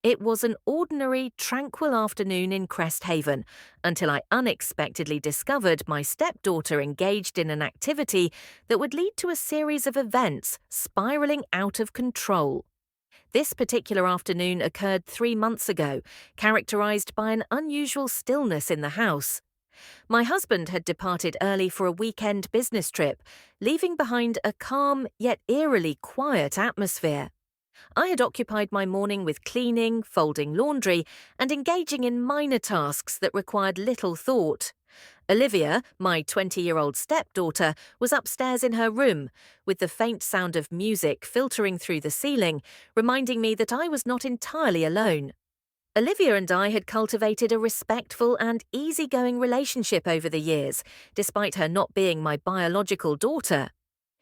It was an ordinary, tranquil afternoon in Cresthaven until I unexpectedly discovered my stepdaughter engaged in an activity that would lead to a series of events spiraling out of control. This particular afternoon occurred 3 months ago, characterized by an unusual stillness in the house. My husband had departed early for a weekend business trip, leaving behind a calm yet eerily quiet atmosphere. I had occupied my morning with cleaning, folding laundry, and engaging in minor tasks that required little thought. Olivia, my 20-year-old stepdaughter, was upstairs in her room, with the faint sound of music filtering through the ceiling, reminding me that I was not entirely alone. Olivia and I had cultivated a respectful and easygoing relationship over the years, despite her not being my biological daughter.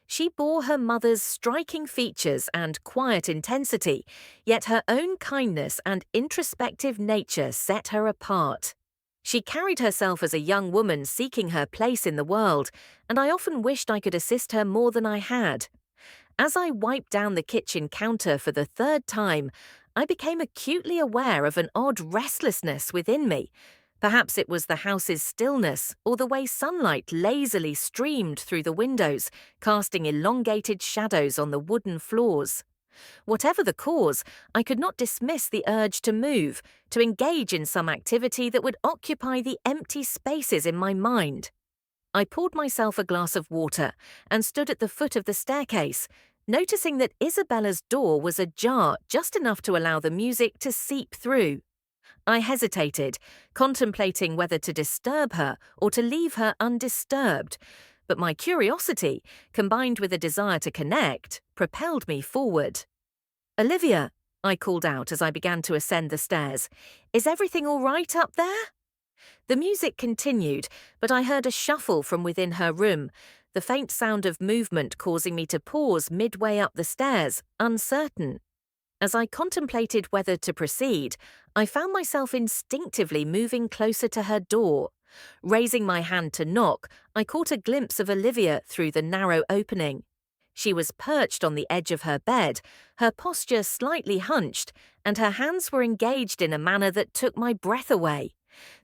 She bore her mother's striking features and quiet intensity, yet her own kindness and introspective nature set her apart. She carried herself as a young woman seeking her place in the world, and I often wished I could assist her more than I had. As I wiped down the kitchen counter for the third time, I became acutely aware of an odd restlessness within me. Perhaps it was the house's stillness or the way sunlight lazily streamed through the windows, casting elongated shadows on the wooden floors. Whatever the cause, I could not dismiss the urge to move, to engage in some activity that would occupy the empty spaces in my mind. I poured myself a glass of water and stood at the foot of the staircase, noticing that Isabella's door was ajar just enough to allow the music to seep through. I hesitated, contemplating whether to disturb her or to leave her undisturbed, but my curiosity, combined with a desire to connect, propelled me forward. "Olivia," I called out as I began to ascend the stairs, "is everything all right up there?" The music continued, but I heard a shuffle from within her room, the faint sound of movement causing me to pause midway up the stairs, uncertain. As I contemplated whether to proceed, I found myself instinctively moving closer to her door. Raising my hand to knock, I caught a glimpse of Olivia through the narrow opening. She was perched on the edge of her bed, her posture slightly hunched, and her hands were engaged in a manner that took my breath away.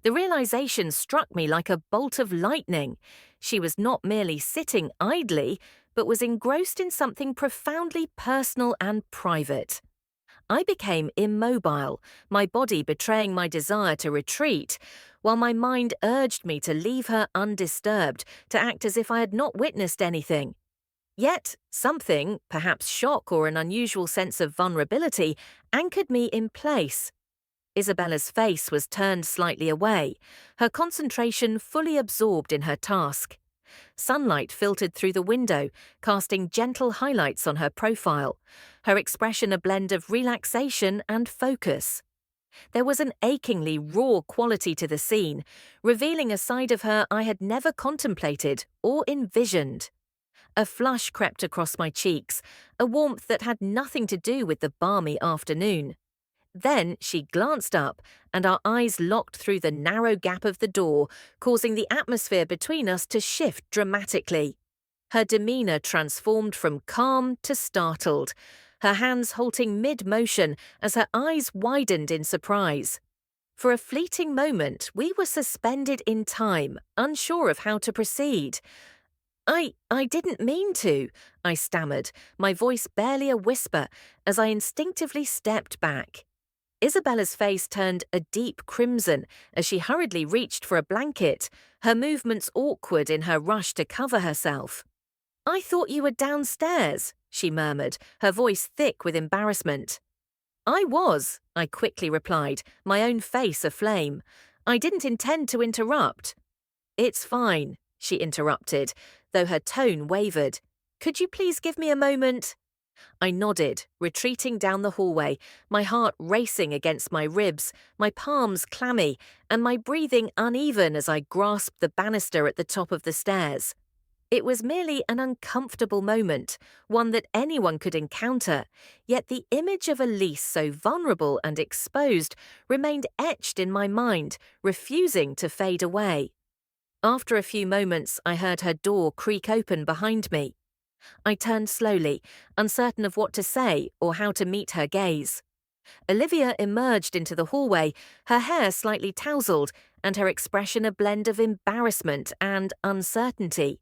The realization struck me like a bolt of lightning. She was not merely sitting idly, but was engrossed in something profoundly personal and private. I became immobile, my body betraying my desire to retreat, while my mind urged me to leave her undisturbed, to act as if I had not witnessed anything. Yet something, perhaps shock or an unusual sense of vulnerability, anchored me in place. Isabella's face was turned slightly away, her concentration fully absorbed in her task. Sunlight filtered through the window, casting gentle highlights on her profile, her expression a blend of relaxation and focus. There was an achingly raw quality to the scene, revealing a side of her I had never contemplated or envisioned. A flush crept across my cheeks, a warmth that had nothing to do with the balmy afternoon. Then she glanced up, and our eyes locked through the narrow gap of the door, causing the atmosphere between us to shift dramatically. Her demeanor transformed from calm to startled, her hands halting mid-motion as her eyes widened in surprise. For a fleeting moment, we were suspended in time, unsure of how to proceed. I didn't mean to," I stammered, my voice barely a whisper, as I instinctively stepped back. Isabella's face turned a deep crimson as she hurriedly reached for a blanket, her movements awkward in her rush to cover herself. "I thought you were downstairs," she murmured, her voice thick with embarrassment. "I was," I quickly replied, my own face aflame. "I didn't intend to interrupt." "It's fine," she interrupted, though her tone wavered. "Could you please give me a moment?" I nodded, retreating down the hallway, my heart racing against my ribs, my palms clammy, and my breathing uneven as I grasped the banister at the top of the stairs. It was merely an uncomfortable moment, one that anyone could encounter, yet the image of Elise so vulnerable and exposed remained etched in my mind, refusing to fade away. After a few moments, I heard her door creak open behind me. I turned slowly, uncertain of what to say or how to meet her gaze. Olivia emerged into the hallway, her hair slightly tousled, and her expression a blend of embarrassment and uncertainty.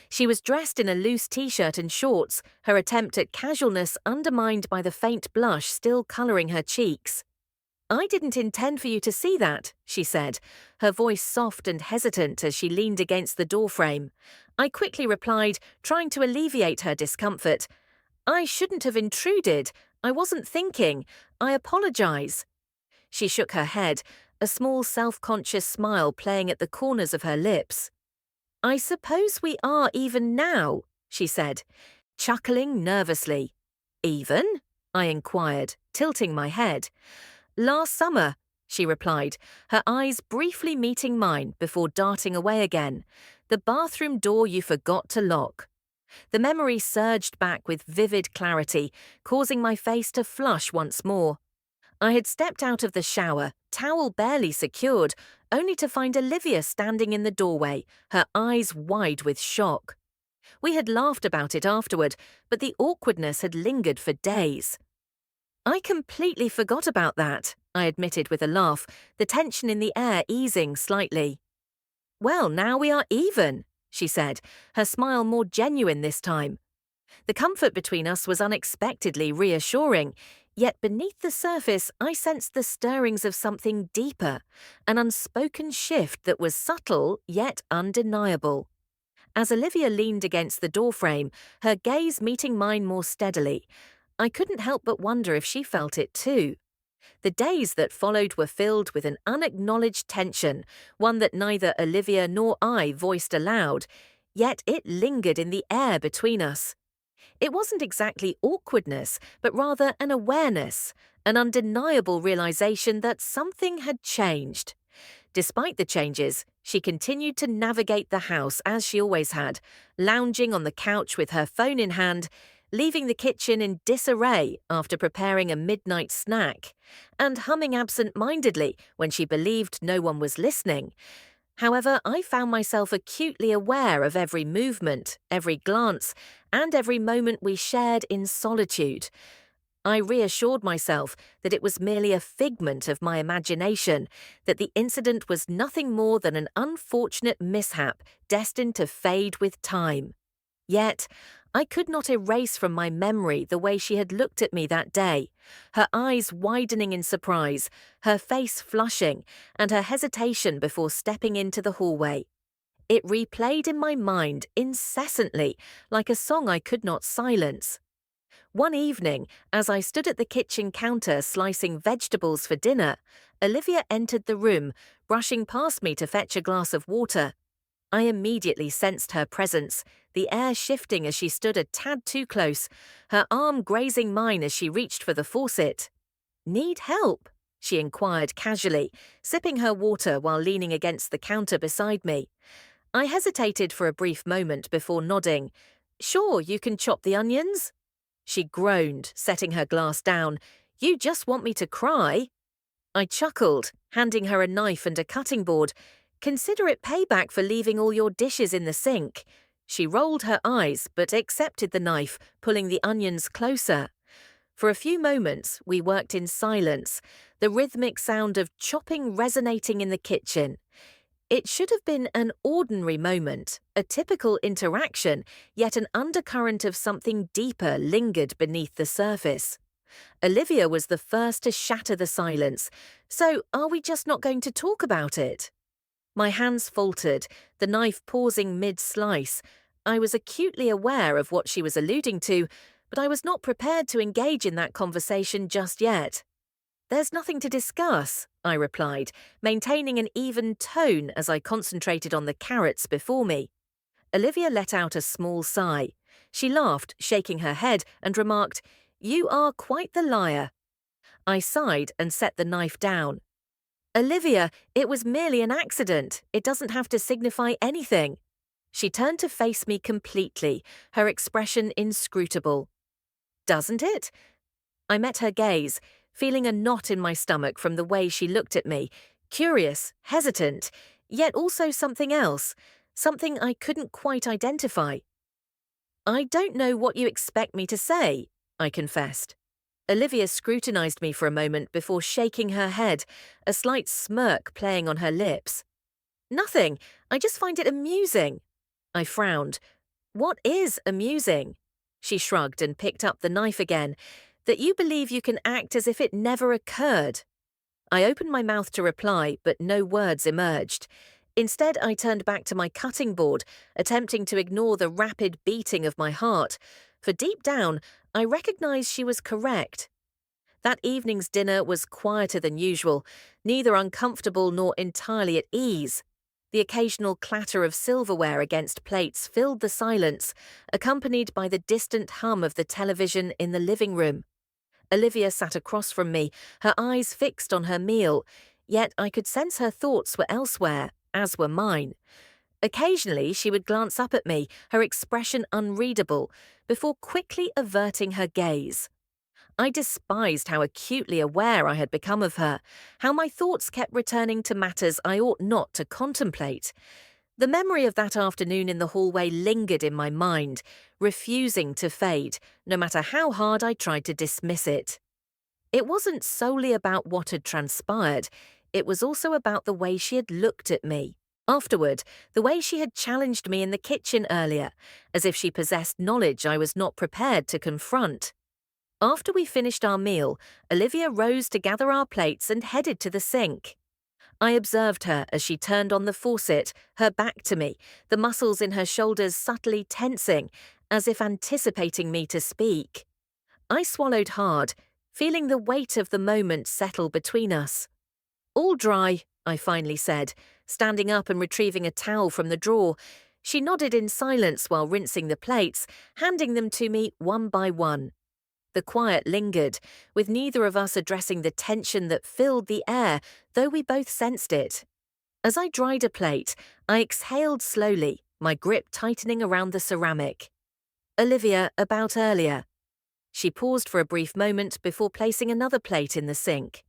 She was dressed in a loose t-shirt and shorts, her attempt at casualness undermined by the faint blush still colouring her cheeks. "I didn't intend for you to see that," she said, her voice soft and hesitant as she leaned against the doorframe. I quickly replied, trying to alleviate her discomfort. "I shouldn't have intruded. I wasn't thinking. I apologize." She shook her head, a small self-conscious smile playing at the corners of her lips. "I suppose we are even now," she said, chuckling nervously. "Even?" I inquired, tilting my head. "Last summer," she replied, her eyes briefly meeting mine before darting away again. "The bathroom door you forgot to lock." The memory surged back with vivid clarity, causing my face to flush once more. I had stepped out of the shower, towel barely secured, only to find Olivia standing in the doorway, her eyes wide with shock. We had laughed about it afterward, but the awkwardness had lingered for days. "I completely forgot about that," I admitted with a laugh, the tension in the air easing slightly. "Well, now we are even," she said, her smile more genuine this time. The comfort between us was unexpectedly reassuring, yet beneath the surface I sensed the stirrings of something deeper, an unspoken shift that was subtle yet undeniable. As Olivia leaned against the doorframe, her gaze meeting mine more steadily, I couldn't help but wonder if she felt it too. The days that followed were filled with an unacknowledged tension, one that neither Olivia nor I voiced aloud, yet it lingered in the air between us. It wasn't exactly awkwardness, but rather an awareness, an undeniable realization that something had changed. Despite the changes, she continued to navigate the house as she always had, lounging on the couch with her phone in hand, leaving the kitchen in disarray after preparing a midnight snack, and humming absent-mindedly when she believed no one was listening. However, I found myself acutely aware of every movement, every glance, and every moment we shared in solitude. I reassured myself that it was merely a figment of my imagination, that the incident was nothing more than an unfortunate mishap destined to fade with time. Yet, I could not erase from my memory the way she had looked at me that day, her eyes widening in surprise, her face flushing, and her hesitation before stepping into the hallway. It replayed in my mind incessantly, like a song I could not silence. One evening, as I stood at the kitchen counter slicing vegetables for dinner, Olivia entered the room, brushing past me to fetch a glass of water. I immediately sensed her presence, the air shifting as she stood a tad too close, her arm grazing mine as she reached for the faucet. "Need help?" she inquired casually, sipping her water while leaning against the counter beside me. I hesitated for a brief moment before nodding. "Sure, you can chop the onions?" She groaned, setting her glass down. "You just want me to cry?" I chuckled, handing her a knife and a cutting board. "Consider it payback for leaving all your dishes in the sink." She rolled her eyes, but accepted the knife, pulling the onions closer. For a few moments, we worked in silence, the rhythmic sound of chopping resonating in the kitchen. It should have been an ordinary moment, a typical interaction, yet an undercurrent of something deeper lingered beneath the surface. Olivia was the first to shatter the silence. "So, are we just not going to talk about it?" My hands faltered, the knife pausing mid-slice. I was acutely aware of what she was alluding to, but I was not prepared to engage in that conversation just yet. "There's nothing to discuss," I replied, maintaining an even tone as I concentrated on the carrots before me. Olivia let out a small sigh. She laughed, shaking her head, and remarked, "You are quite the liar." I sighed and set the knife down. "Olivia, it was merely an accident. It doesn't have to signify anything." She turned to face me completely, her expression inscrutable. "Doesn't it?" I met her gaze, feeling a knot in my stomach from the way she looked at me, curious, hesitant, yet also something else, something I couldn't quite identify. "I don't know what you expect me to say," I confessed. Olivia scrutinized me for a moment before shaking her head, a slight smirk playing on her lips. Nothing. I just find it amusing. I frowned. What is amusing? She shrugged and picked up the knife again. That you believe you can act as if it never occurred. I opened my mouth to reply, but no words emerged. Instead, I turned back to my cutting board, attempting to ignore the rapid beating of my heart, for deep down, I recognized she was correct. That evening's dinner was quieter than usual, neither uncomfortable nor entirely at ease. The occasional clatter of silverware against plates filled the silence, accompanied by the distant hum of the television in the living room. Olivia sat across from me, her eyes fixed on her meal, yet I could sense her thoughts were elsewhere, as were mine. Occasionally she would glance up at me, her expression unreadable, before quickly averting her gaze. I despised how acutely aware I had become of her, how my thoughts kept returning to matters I ought not to contemplate. The memory of that afternoon in the hallway lingered in my mind, refusing to fade, no matter how hard I tried to dismiss it. It wasn't solely about what had transpired, it was also about the way she had looked at me. Afterward, the way she had challenged me in the kitchen earlier, as if she possessed knowledge I was not prepared to confront. After we finished our meal, Olivia rose to gather our plates and headed to the sink. I observed her as she turned on the faucet, her back to me, the muscles in her shoulders subtly tensing, as if anticipating me to speak. I swallowed hard, feeling the weight of the moment settle between us. "All dry," I finally said, standing up and retrieving a towel from the drawer. She nodded in silence while rinsing the plates, handing them to me one by one. The quiet lingered, with neither of us addressing the tension that filled the air, though we both sensed it. As I dried a plate, I exhaled slowly, my grip tightening around the ceramic. "Olivia, about earlier." She paused for a brief moment before placing another plate in the sink.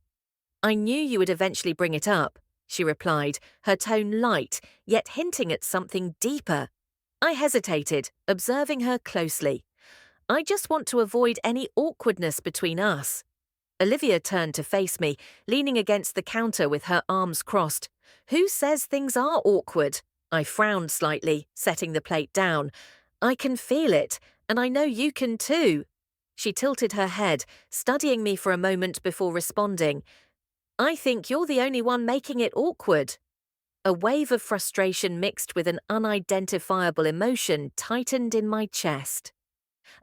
"I knew you would eventually bring it up," she replied, her tone light, yet hinting at something deeper. I hesitated, observing her closely. "I just want to avoid any awkwardness between us." Olivia turned to face me, leaning against the counter with her arms crossed. "Who says things are awkward?" I frowned slightly, setting the plate down. "I can feel it, and I know you can too." She tilted her head, studying me for a moment before responding. "I think you're the only one making it awkward." A wave of frustration mixed with an unidentifiable emotion tightened in my chest.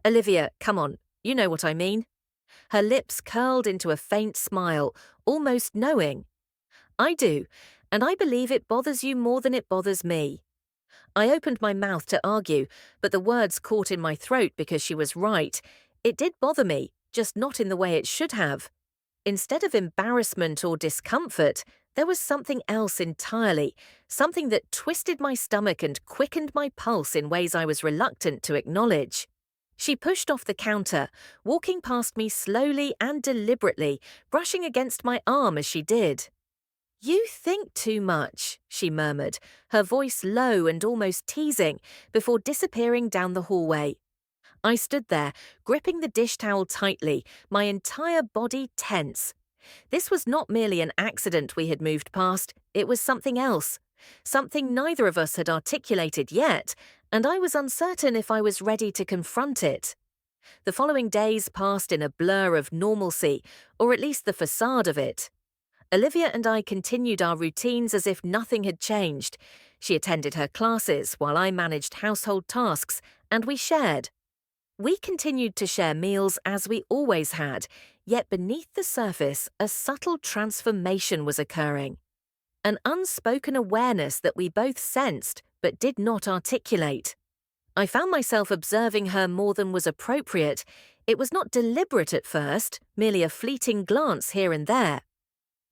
"Olivia, come on, you know what I mean." Her lips curled into a faint smile, almost knowing. "I do, and I believe it bothers you more than it bothers me." I opened my mouth to argue, but the words caught in my throat because she was right. It did bother me, just not in the way it should have. Instead of embarrassment or discomfort, there was something else entirely, something that twisted my stomach and quickened my pulse in ways I was reluctant to acknowledge. She pushed off the counter, walking past me slowly and deliberately, brushing against my arm as she did. "You think too much," she murmured, her voice low and almost teasing, before disappearing down the hallway. I stood there, gripping the dish towel tightly, my entire body tense. This was not merely an accident we had moved past, it was something else. Something neither of us had articulated yet, and I was uncertain if I was ready to confront it. The following days passed in a blur of normalcy, or at least the facade of it. Olivia and I continued our routines as if nothing had changed. She attended her classes while I managed household tasks, and we shared. We continued to share meals as we always had, yet beneath the surface, a subtle transformation was occurring. An unspoken awareness that we both sensed but did not articulate. I found myself observing her more than was appropriate. It was not deliberate at first, merely a fleeting glance here and there.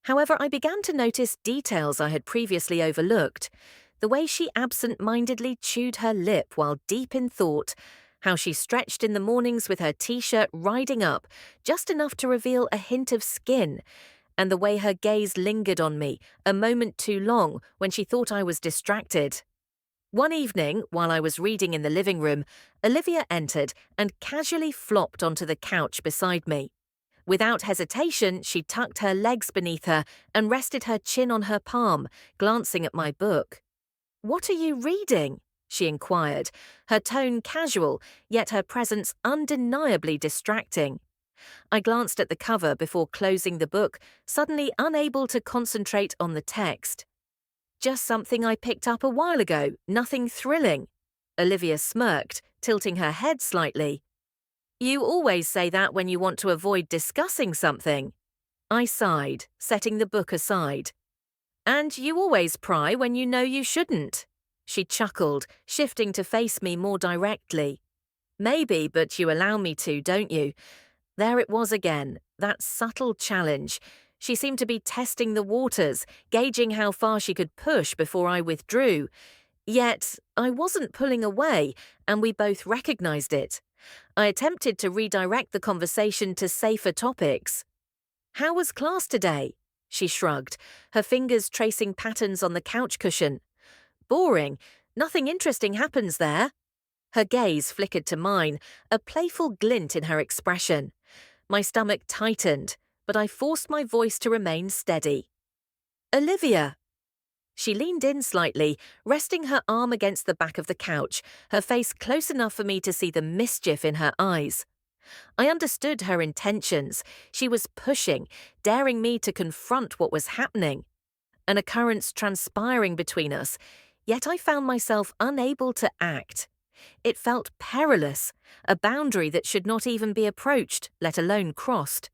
However, I began to notice details I had previously overlooked. The way she absent-mindedly chewed her lip while deep in thought, how she stretched in the mornings with her t-shirt riding up, just enough to reveal a hint of skin, and the way her gaze lingered on me, a moment too long, when she thought I was distracted. One evening, while I was reading in the living room, Olivia entered and casually flopped onto the couch beside me. Without hesitation, she tucked her legs beneath her and rested her chin on her palm, glancing at my book. "What are you reading?" she inquired, her tone casual, yet her presence undeniably distracting. I glanced at the cover before closing the book, suddenly unable to concentrate on the text. "Just something I picked up a while ago, nothing thrilling." Olivia smirked, tilting her head slightly. "You always say that when you want to avoid discussing something." I sighed, setting the book aside. "And you always pry when you know you shouldn't." She chuckled, shifting to face me more directly. "Maybe, but you allow me to, don't you?" There it was again, that subtle challenge. She seemed to be testing the waters, gauging how far she could push before I withdrew. Yet, I wasn't pulling away, and we both recognized it. I attempted to redirect the conversation to safer topics. "How was class today?" She shrugged, her fingers tracing patterns on the couch cushion. "Boring. Nothing interesting happens there." Her gaze flickered to mine, a playful glint in her expression. My stomach tightened, but I forced my voice to remain steady. "Olivia." She leaned in slightly, resting her arm against the back of the couch, her face close enough for me to see the mischief in her eyes. I understood her intentions. She was pushing, daring me to confront what was happening. An occurrence transpiring between us, yet I found myself unable to act. It felt perilous, a boundary that should not even be approached, let alone crossed.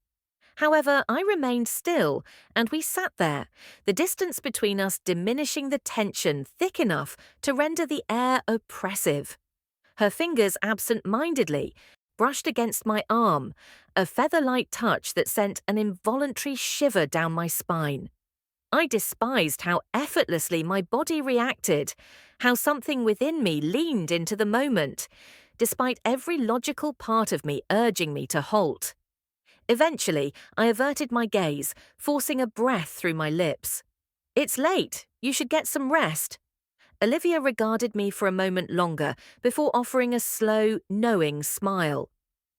However, I remained still, and we sat there, the distance between us diminishing the tension thick enough to render the air oppressive. Her fingers absent-mindedly brushed against my arm, a feather-light touch that sent an involuntary shiver down my spine. I despised how effortlessly my body reacted, how something within me leaned into the moment, despite every logical part of me urging me to halt. Eventually, I averted my gaze, forcing a breath through my lips. "It's late. You should get some rest." Olivia regarded me for a moment longer before offering a slow, knowing smile.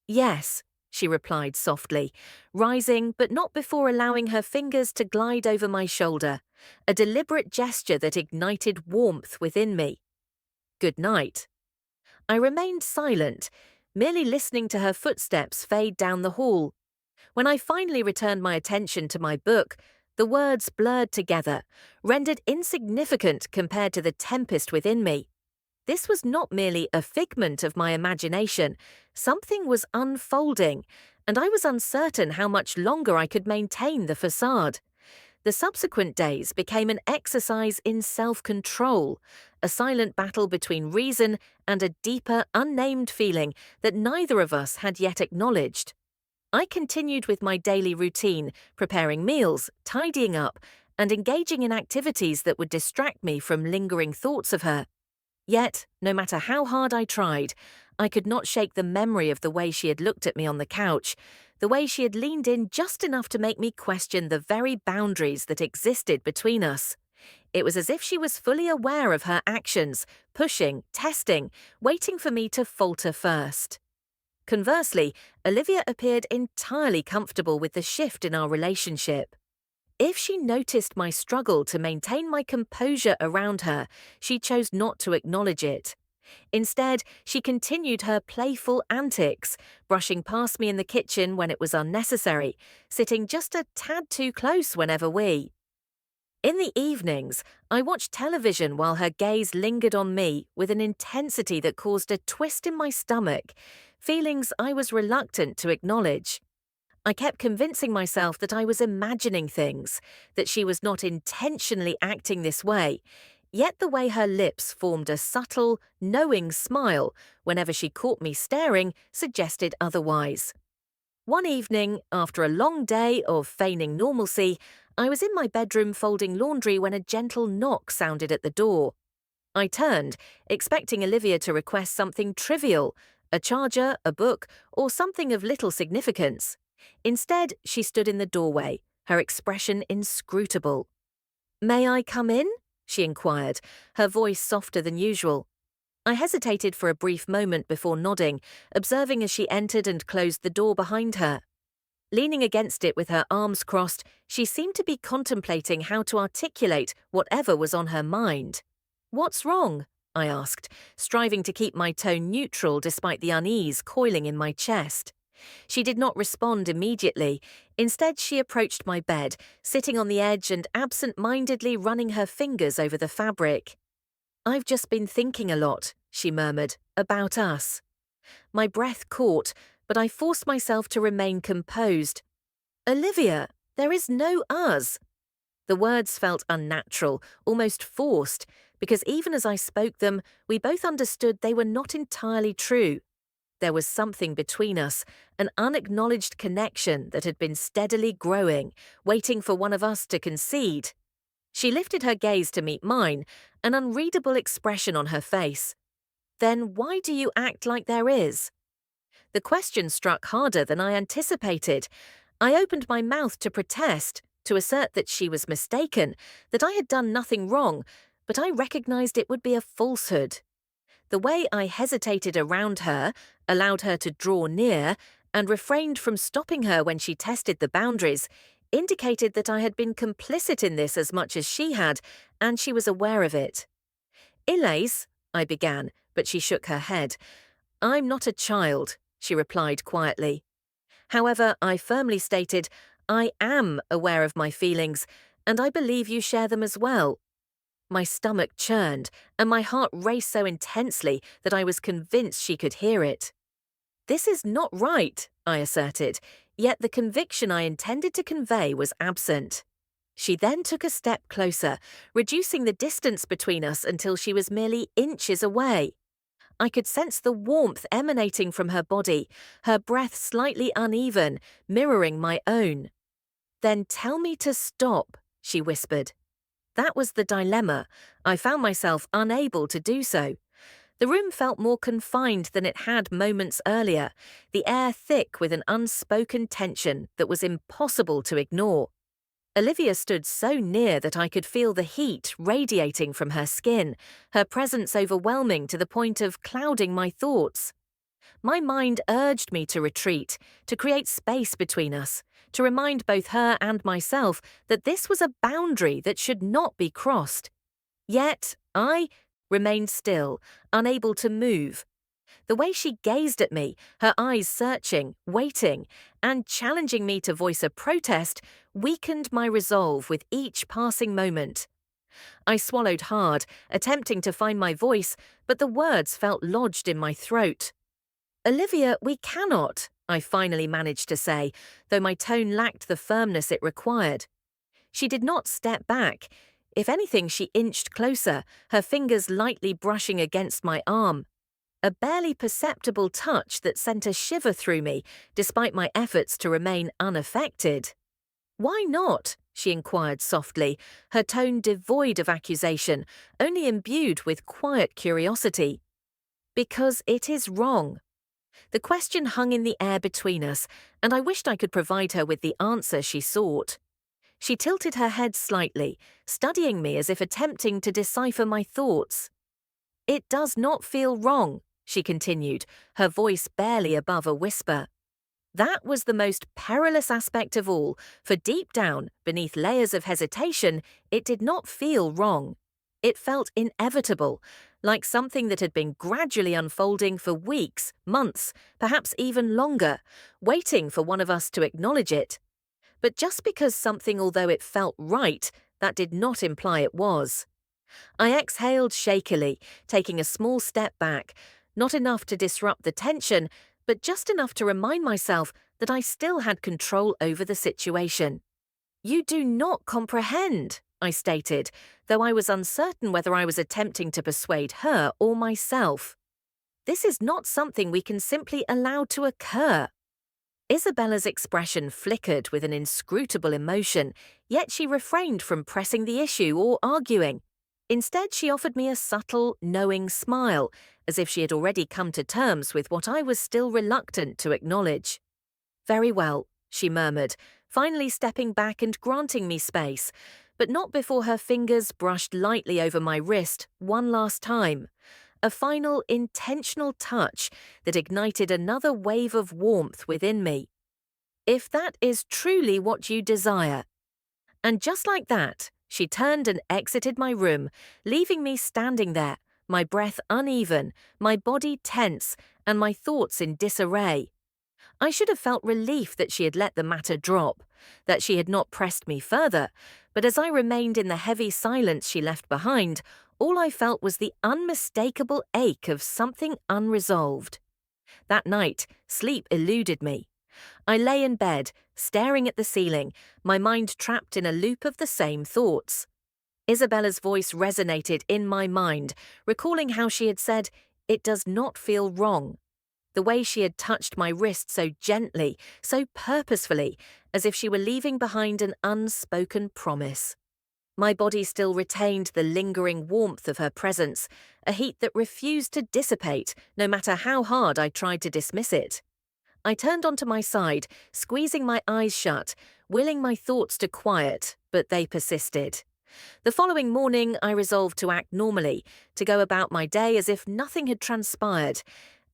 "Yes," she replied softly, rising but not before allowing her fingers to glide over my shoulder, a deliberate gesture that ignited warmth within me. "Good night." I remained silent, merely listening to her footsteps fade down the hall. When I finally returned my attention to my book, the words blurred together, rendered insignificant compared to the tempest within me. This was not merely a figment of my imagination. Something was unfolding, and I was uncertain how much longer I could maintain the facade. The subsequent days became an exercise in self-control, a silent battle between reason and a deeper, unnamed feeling that neither of us had yet acknowledged. I continued with my daily routine, preparing meals, tidying up, and engaging in activities that would distract me from lingering thoughts of her. Yet, no matter how hard I tried, I could not shake the memory of the way she had looked at me on the couch, the way she had leaned in just enough to make me question the very boundaries that existed between us. It was as if she was fully aware of her actions, pushing, testing, waiting for me to falter first. Conversely, Olivia appeared entirely comfortable with the shift in our relationship. If she noticed my struggle to maintain my composure around her, she chose not to acknowledge it. Instead, she continued her playful antics, brushing past me in the kitchen when it was unnecessary, sitting just a tad too close whenever we. In the evenings, I watched television while her gaze lingered on me with an intensity that caused a twist in my stomach, feelings I was reluctant to acknowledge. I kept convincing myself that I was imagining things, that she was not intentionally acting this way, yet the way her lips formed a subtle, knowing smile whenever she caught me staring suggested otherwise. One evening, after a long day of feigning normalcy, I was in my bedroom folding laundry when a gentle knock sounded at the door. I turned, expecting Olivia to request something trivial, a charger, a book, or something of little significance. Instead, she stood in the doorway, her expression inscrutable. "May I come in?" she inquired, her voice softer than usual. I hesitated for a brief moment before nodding, observing as she entered and closed the door behind her. Leaning against it with her arms crossed, she seemed to be contemplating how to articulate whatever was on her mind. "What's wrong?" I asked, striving to keep my tone neutral despite the unease coiling in my chest. She did not respond immediately. Instead, she approached my bed, sitting on the edge and absent-mindedly running her fingers over the fabric. "I've just been thinking a lot," she murmured, "about us." My breath caught, but I forced myself to remain composed. "Olivia, there is no us." The words felt unnatural, almost forced, because even as I spoke them, we both understood they were not entirely true. There was something between us, an unacknowledged connection that had been steadily growing, waiting for one of us to concede. She lifted her gaze to meet mine, an unreadable expression on her face. "Then why do you act like there is?" The question struck harder than I anticipated. I opened my mouth to protest, to assert that she was mistaken, that I had done nothing wrong, but I recognized it would be a falsehood. The way I hesitated around her, allowed her to draw near, and refrained from stopping her when she tested the boundaries, indicated that I had been complicit in this as much as she had, and she was aware of it. "Ilaise," I began, but she shook her head. "I'm not a child," she replied quietly. However, I firmly stated, "I am aware of my feelings, and I believe you share them as well." My stomach churned, and my heart raced so intensely that I was convinced she could hear it. "This is not right," I asserted, yet the conviction I intended to convey was absent. She then took a step closer, reducing the distance between us until she was merely inches away. I could sense the warmth emanating from her body, her breath slightly uneven, mirroring my own. "Then tell me to stop," she whispered. That was the dilemma. I found myself unable to do so. The room felt more confined than it had moments earlier, the air thick with an unspoken tension that was impossible to ignore. Olivia stood so near that I could feel the heat radiating from her skin, her presence overwhelming to the point of clouding my thoughts. My mind urged me to retreat, to create space between us, to remind both her and myself that this was a boundary that should not be crossed. Yet I remained still, unable to move. The way she gazed at me, her eyes searching, waiting, and challenging me to voice a protest, weakened my resolve with each passing moment. I swallowed hard, attempting to find my voice, but the words felt lodged in my throat. "Olivia, we cannot," I finally managed to say, though my tone lacked the firmness it required. She did not step back. If anything, she inched closer, her fingers lightly brushing against my arm. A barely perceptible touch that sent a shiver through me, despite my efforts to remain unaffected. "Why not?" she inquired softly, her tone devoid of accusation, only imbued with quiet curiosity. "Because it is wrong." The question hung in the air between us, and I wished I could provide her with the answer she sought. She tilted her head slightly, studying me as if attempting to decipher my thoughts. "It does not feel wrong," she continued, her voice barely above a whisper. That was the most perilous aspect of all, for deep down, beneath layers of hesitation, it did not feel wrong. It felt inevitable, like something that had been gradually unfolding for weeks, months, perhaps even longer, waiting for one of us to acknowledge it. But just because something, although it felt right, that did not imply it was. I exhaled shakily, taking a small step back, not enough to disrupt the tension, but just enough to remind myself that I still had control over the situation. "You do not comprehend," I stated, though I was uncertain whether I was attempting to persuade her or myself. "This is not something we can simply allow to occur." Isabella's expression flickered with an inscrutable emotion, yet she refrained from pressing the issue or arguing. Instead, she offered me a subtle, knowing smile, as if she had already come to terms with what I was still reluctant to acknowledge. "Very well," she murmured, finally stepping back and granting me space, but not before her fingers brushed lightly over my wrist one last time. A final, intentional touch that ignited another wave of warmth within me. if that is truly what you desire. And just like that, she turned and exited my room, leaving me standing there, my breath uneven, my body tense, and my thoughts in disarray. I should have felt relief that she had let the matter drop, that she had not pressed me further, but as I remained in the heavy silence she left behind, all I felt was the unmistakable ache of something unresolved. That night, sleep eluded me. I lay in bed, staring at the ceiling, my mind trapped in a loop of the same thoughts. Isabella's voice resonated in my mind, recalling how she had said, "It does not feel wrong." The way she had touched my wrist so gently, so purposefully, as if she were leaving behind an unspoken promise. My body still retained the lingering warmth of her presence, a heat that refused to dissipate, no matter how hard I tried to dismiss it. I turned onto my side, squeezing my eyes shut, willing my thoughts to quiet, but they persisted. The following morning, I resolved to act normally, to go about my day as if nothing had transpired,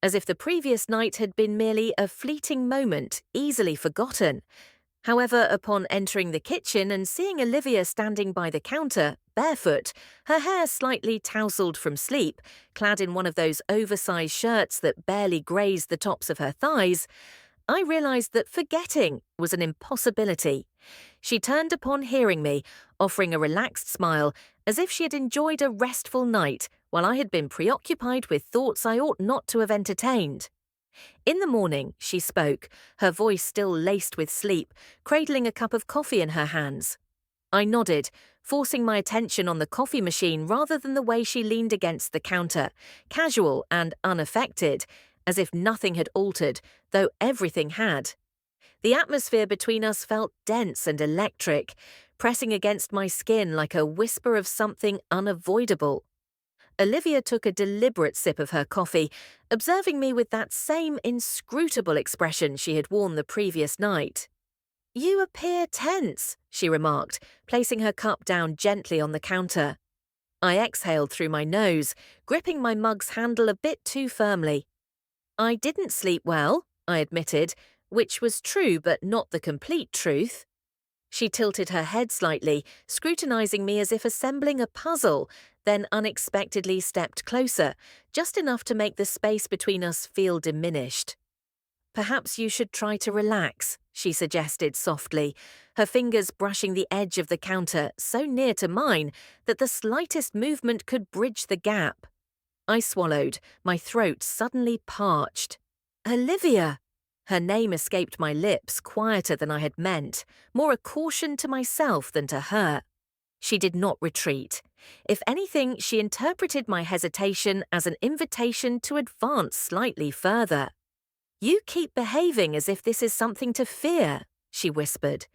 as if the previous night had been merely a fleeting moment, easily forgotten. However, upon entering the kitchen and seeing Olivia standing by the counter, barefoot, her hair slightly tousled from sleep, clad in one of those oversized shirts that barely grazed the tops of her thighs, I realized that forgetting was an impossibility. She turned upon hearing me, offering a relaxed smile, as if she had enjoyed a restful night, while I had been preoccupied with thoughts I ought not to have entertained. In the morning, she spoke, her voice still laced with sleep, cradling a cup of coffee in her hands. I nodded, forcing my attention on the coffee machine rather than the way she leaned against the counter, casual and unaffected, as if nothing had altered, though everything had. The atmosphere between us felt dense and electric, pressing against my skin like a whisper of something unavoidable. Olivia took a deliberate sip of her coffee, observing me with that same inscrutable expression she had worn the previous night. "You appear tense," she remarked, placing her cup down gently on the counter. I exhaled through my nose, gripping my mug's handle a bit too firmly. "I didn't sleep well," I admitted, which was true but not the complete truth. She tilted her head slightly, scrutinizing me as if assembling a puzzle, then unexpectedly stepped closer, just enough to make the space between us feel diminished. "Perhaps you should try to relax," she suggested softly, her fingers brushing the edge of the counter so near to mine that the slightest movement could bridge the gap. I swallowed, my throat suddenly parched. "Olivia!" Her name escaped my lips quieter than I had meant, more a caution to myself than to her. She did not retreat. If anything, she interpreted my hesitation as an invitation to advance slightly further. "You keep behaving as if this is something to fear," she whispered.